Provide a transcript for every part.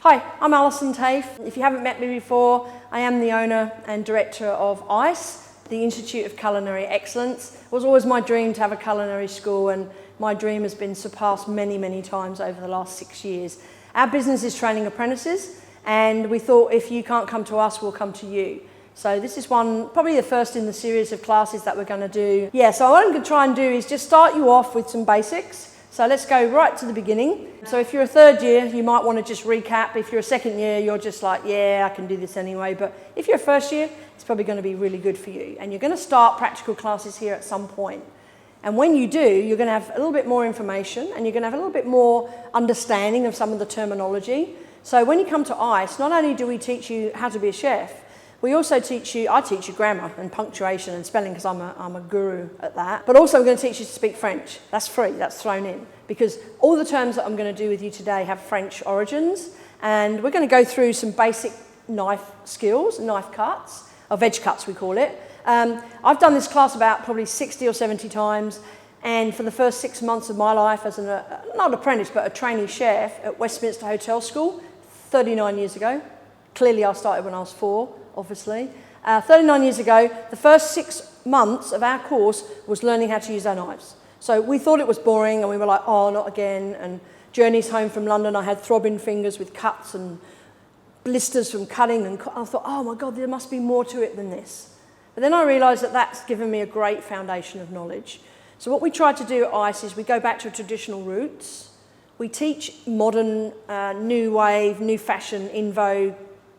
Hi, I'm Alison. If you haven't met me before, I am the owner and director of Mise, the Institute of Culinary Excellence. It was always my dream to have a culinary school, and my dream has been surpassed many, many times over the last 6 years. Our business is training apprentices, and we thought if you can't come to us, we'll come to you. So this is probably the first in the series of classes that we're going to do. Yeah, so what I'm going to try and do is just start you off with some basics. So let's go right to the beginning. So if you're a third year, you might want to just recap. If you're a second year, you're just like, yeah, I can do this anyway. But if you're a first year, it's probably going to be really good for you. And you're going to start practical classes here at some point. And when you do, you're going to have a little bit more information, and you're going to have a little bit more understanding of some of the terminology. So when you come to Mise, not only do we teach you how to be a chef, we also I teach you grammar and punctuation and spelling, because I'm a guru at that. But also we're going to teach you to speak French. That's free, that's thrown in. Because all the terms that I'm going to do with you today have French origins. And we're going to go through some basic knife skills, knife cuts, or veg cuts we call it. I've done this class about probably 60 or 70 times. And for the first 6 months of my life as not an apprentice, but a trainee chef at Westminster Hotel School, 39 years ago. Clearly I started when I was 4. Obviously. 39 years ago, the first 6 months of our course was learning how to use our knives. So we thought it was boring, and we were like, oh, not again. And journeys home from London, I had throbbing fingers with cuts and blisters from cutting, and I thought, oh my God, there must be more to it than this. But then I realised that that's given me a great foundation of knowledge. So what we try to do at Mise is we go back to traditional roots. We teach modern, new wave, new fashion, in vogue,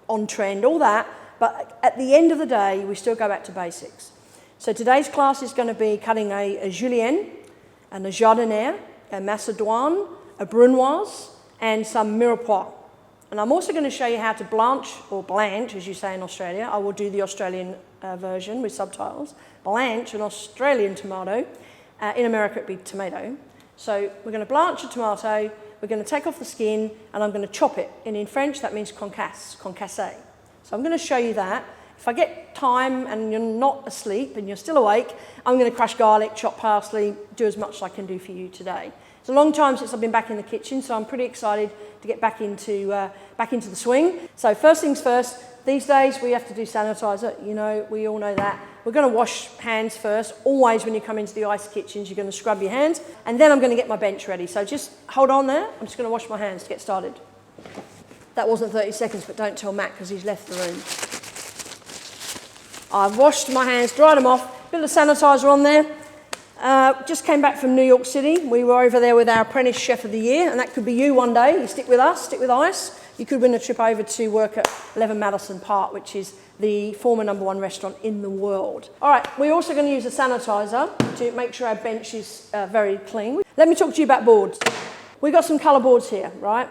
on trend, all that. But at the end of the day, we still go back to basics. So today's class is going to be cutting a julienne, and a jardinière, a macédoine, a brunoise, and some mirepoix. And I'm also going to show you how to blanch, as you say in Australia. I will do the Australian version with subtitles. Blanch, an Australian tomato. In America, it'd be tomato. So we're going to blanch a tomato, we're going to take off the skin, and I'm going to chop it. And in French, that means concasse. So I'm going to show you that. If I get time and you're not asleep and you're still awake, I'm going to crush garlic, chop parsley, do as much as I can do for you today. It's a long time since I've been back in the kitchen, so I'm pretty excited to get back into the swing. So first things first, these days we have to do sanitizer. You know, we all know that. We're going to wash hands first. Always when you come into the Mise kitchens, you're going to scrub your hands, and then I'm going to get my bench ready. So just hold on there. I'm just going to wash my hands to get started. That wasn't 30 seconds, but don't tell Matt because he's left the room. I've washed my hands, dried them off, bit of sanitizer on there. Just came back from New York City. We were over there with our apprentice chef of the year, and that could be you one day. You stick with us, stick with Mise. You could win a trip over to work at 11 Madison Park, which is the former #1 restaurant in the world. All right, we're also going to use a sanitizer to make sure our bench is very clean. Let me talk to you about boards. We've got some colour boards here, right?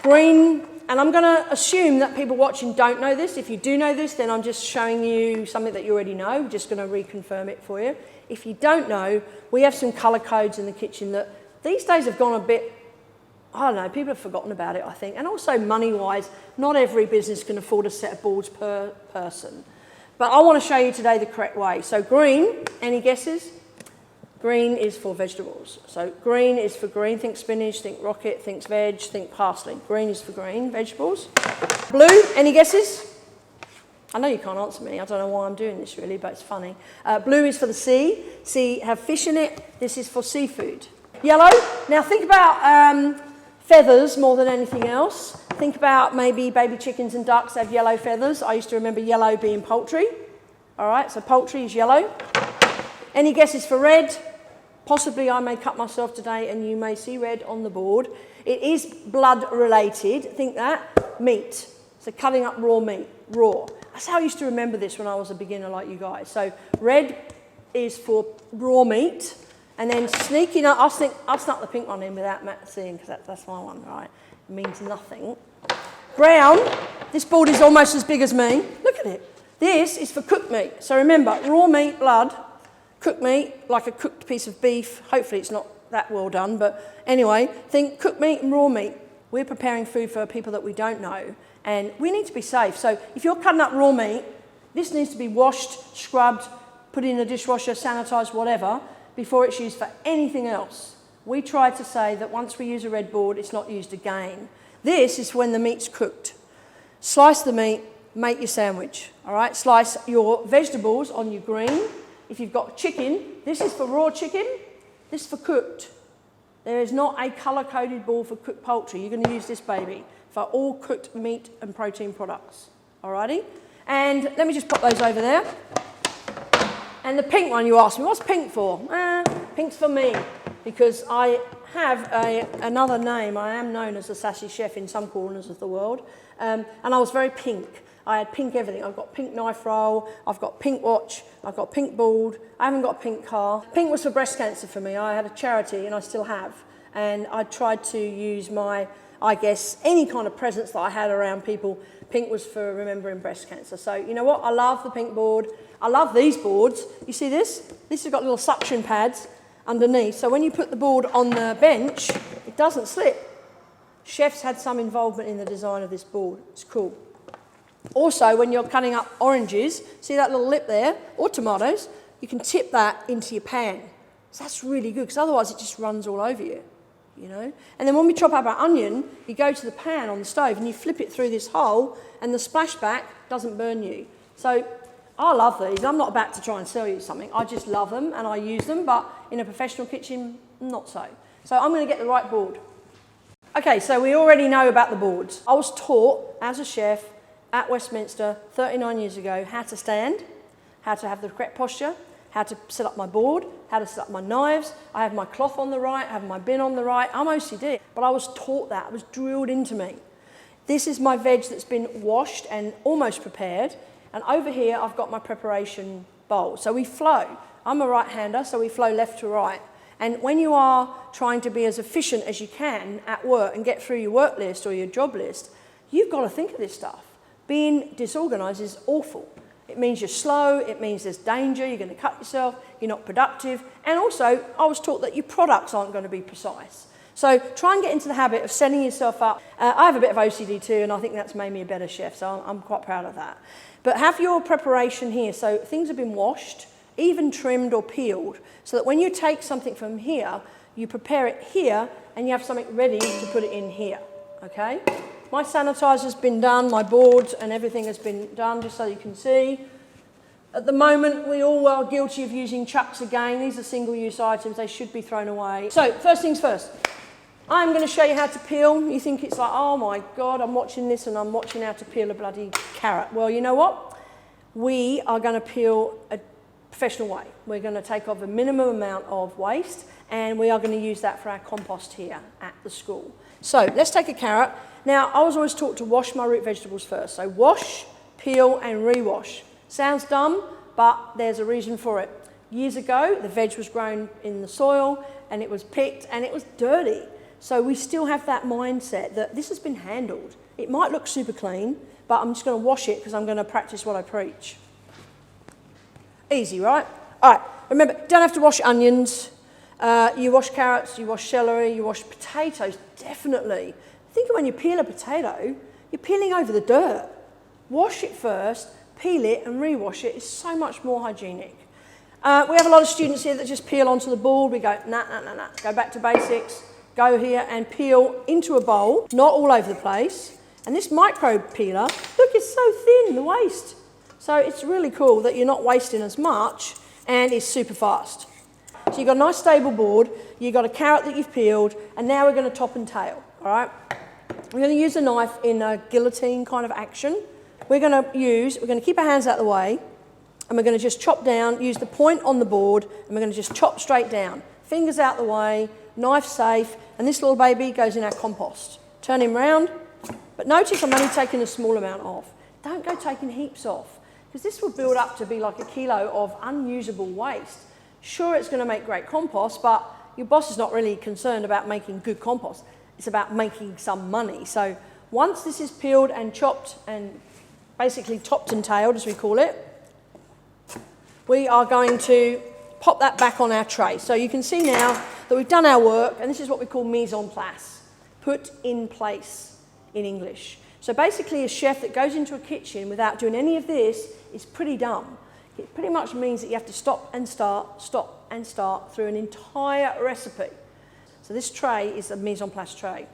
Green, and I'm going to assume that people watching don't know this. If you do know this, then I'm just showing you something that you already know. I'm just going to reconfirm it for you. If you don't know, we have some colour codes in the kitchen that these days have gone a bit, I don't know, people have forgotten about it, I think. And also money-wise, not every business can afford a set of boards per person. But I want to show you today the correct way. So green, any guesses? Green is for vegetables. So green is for green. Think spinach, think rocket, think veg, think parsley. Green is for green vegetables. Blue, any guesses? I know you can't answer me. I don't know why I'm doing this really, but it's funny. Blue is for the sea. Sea have fish in it. This is for seafood. Yellow, now think about feathers more than anything else. Think about maybe baby chickens and ducks have yellow feathers. I used to remember yellow being poultry. All right, so poultry is yellow. Any guesses for red? Possibly I may cut myself today and you may see red on the board. It is blood related. Think that. Meat. So cutting up raw meat. Raw. That's how I used to remember this when I was a beginner like you guys. So red is for raw meat. And then sneaking up, I'll snuck the pink one in without Matt seeing, because that's my one, right? It means nothing. Brown. This board is almost as big as me. Look at it. This is for cooked meat. So remember, raw meat, blood. Cooked meat, like a cooked piece of beef. Hopefully it's not that well done, but anyway, think cooked meat and raw meat. We're preparing food for people that we don't know, and we need to be safe. So if you're cutting up raw meat, this needs to be washed, scrubbed, put in the dishwasher, sanitised, whatever, before it's used for anything else. We try to say that once we use a red board, it's not used again. This is when the meat's cooked. Slice the meat, make your sandwich, all right? Slice your vegetables on your green. If you've got chicken, this is for raw chicken, this is for cooked. There is not a colour-coded ball for cooked poultry. You're going to use this baby for all cooked meat and protein products, all righty? And let me just pop those over there. And the pink one, you asked me, what's pink for? Pink's for me, because I have another name. I am known as a sassy chef in some corners of the world, and I was very pink. I had pink everything. I've got pink knife roll, I've got pink watch, I've got pink board, I haven't got a pink car. Pink was for breast cancer for me. I had a charity, and I still have, and I tried to use my, I guess, any kind of presence that I had around people. Pink was for remembering breast cancer. So you know what? I love the pink board. I love these boards. You see this? This has got little suction pads underneath. So when you put the board on the bench, it doesn't slip. Chefs had some involvement in the design of this board. It's cool. Also, when you're cutting up oranges, see that little lip there, or tomatoes, you can tip that into your pan. So that's really good, because otherwise it just runs all over you, you know. And then when we chop up our onion, you go to the pan on the stove and you flip it through this hole, and the splashback doesn't burn you. So I love these. I'm not about to try and sell you something. I just love them and I use them, but in a professional kitchen, not so. So I'm going to get the right board. Okay, so we already know about the boards. I was taught as a chef at Westminster 39 years ago how to stand, how to have the correct posture, how to set up my board, how to set up my knives. I have my cloth on the right, I have my bin on the right. I'm OCD, but I was taught that. It was drilled into me. This is my veg that's been washed and almost prepared. And over here, I've got my preparation bowl. So we flow. I'm a right-hander, so we flow left to right. And when you are trying to be as efficient as you can at work and get through your work list or your job list, you've got to think of this stuff. Being disorganised is awful. It means you're slow, it means there's danger, you're going to cut yourself, you're not productive. And also, I was taught that your products aren't going to be precise. So try and get into the habit of setting yourself up. I have a bit of OCD too, and I think that's made me a better chef, so I'm quite proud of that. But have your preparation here, so things have been washed, even trimmed or peeled, so that when you take something from here, you prepare it here, and you have something ready to put it in here, okay? My sanitizer's been done, my boards and everything has been done, just so you can see. At the moment, we all are guilty of using chucks again. These are single-use items, they should be thrown away. So, first things first. I'm going to show you how to peel. You think it's like, oh my God, I'm watching this and I'm watching how to peel a bloody carrot. Well, you know what? We are going to peel a professional way. We're going to take off a minimum amount of waste, and we are going to use that for our compost here at the school. So let's take a carrot. Now, I was always taught to wash my root vegetables first. So wash, peel and re-wash. Sounds dumb, but there's a reason for it. Years ago, the veg was grown in the soil and it was picked and it was dirty. So we still have that mindset that this has been handled. It might look super clean, but I'm just going to wash it because I'm going to practice what I preach. Easy, right? All right, remember, you don't have to wash onions. You wash carrots, you wash celery, you wash potatoes, definitely. Think of when you peel a potato, you're peeling over the dirt. Wash it first, peel it and re-wash it. It's so much more hygienic. We have a lot of students here that just peel onto the board. We go, nah. Go back to basics. Go here and peel into a bowl, not all over the place. And this micro peeler, look, it's so thin, the waste. So it's really cool that you're not wasting as much, and it's super fast. So you've got a nice stable board, you've got a carrot that you've peeled, and now we're going to top and tail, all right? We're going to use a knife in a guillotine kind of action. We're going to keep our hands out of the way, and we're going to just chop down, use the point on the board, and we're going to just chop straight down. Fingers out the way, knife safe, and this little baby goes in our compost. Turn him round, but notice I'm only taking a small amount off. Don't go taking heaps off, because this will build up to be like a kilo of unusable waste. Sure, it's going to make great compost, but your boss is not really concerned about making good compost. It's about making some money. So once this is peeled and chopped and basically topped and tailed, as we call it, we are going to pop that back on our tray. So you can see now that we've done our work, and this is what we call mise en place, put in place in English. So basically a chef that goes into a kitchen without doing any of this is pretty dumb. It pretty much means that you have to stop and start through an entire recipe. So this tray is a mise en place tray.